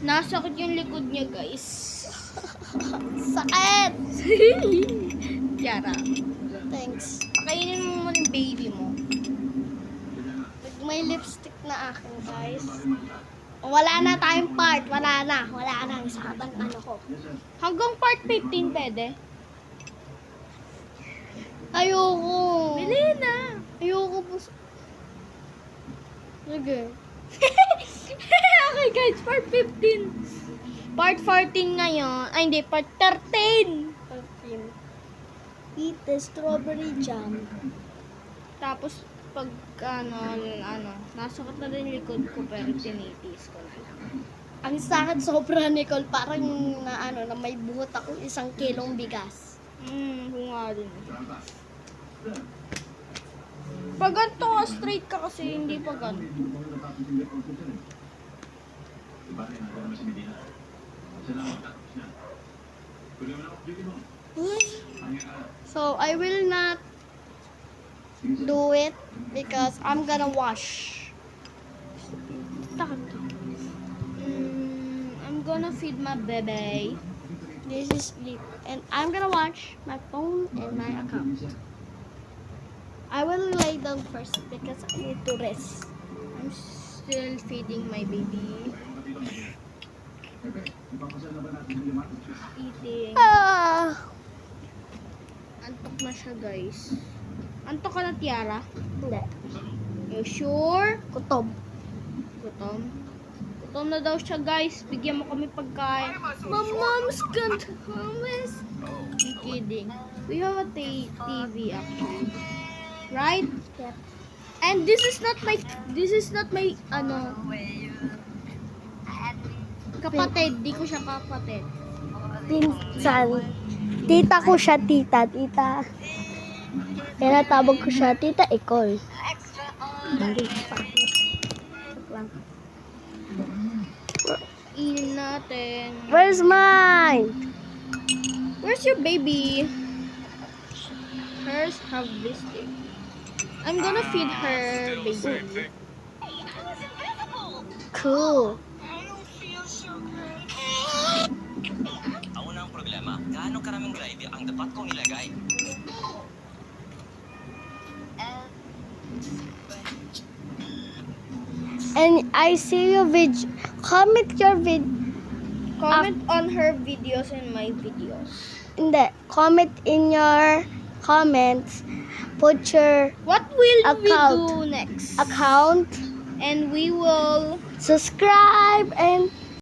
Nasakit yung likod niya, guys. Sakit! Tiara, Thanks. pakainin mo muna yung baby mo. May lipstick na akin, guys. Wala na tayong part. Wala na. Isa abang ano ko. Hanggang part 15 pwede. Ayoko. Bili na. Ayoko po. Sige. Okay guys, part 15. Part 14 ngayon. Ay hindi, part 13. Eat the strawberry jam. Tapos pag nasakit na rin yung likod ko pero tinitiis ko na lang. Ang sakit sobra, Nicole. Parang na may buhot ako 1 kilong bigas. Kung nga rin. Pag ganito ka, straight ka kasi hindi pa ganito. So, I will not do it because I'm gonna wash. I'm gonna feed my baby. This is sleep. And I'm gonna watch my phone and my account. I will lay down first because I need to rest. I'm still feeding my baby. Eating. Antok na siya, guys. Antok ka na, Tiara? Hindi. You sure? Kutob. Gutom? Gutom na daw siya, guys. Bigyan mo kami pagkain. My mom's gonna promise. I'm kidding. We have a TV actually. Right? Yep. And this is not my kapatid. Di ko siya kapatid. Pinsan. Tita ko siya, tita. Kaya natawag ko siya, tita Ecole. Hindi pa. Lang. Inin natin. Where's mine? Where's your baby? Hers have blister. I'm gonna feed her baby. Cool. Ang unang problema, gaano karaming gravy ang dapat kong ilagay? And I see your video. Comment your video. Comment on her videos and my videos. Hindi. Comment in your comments. Put your What will Account. we do next? account. And we will Subscribe and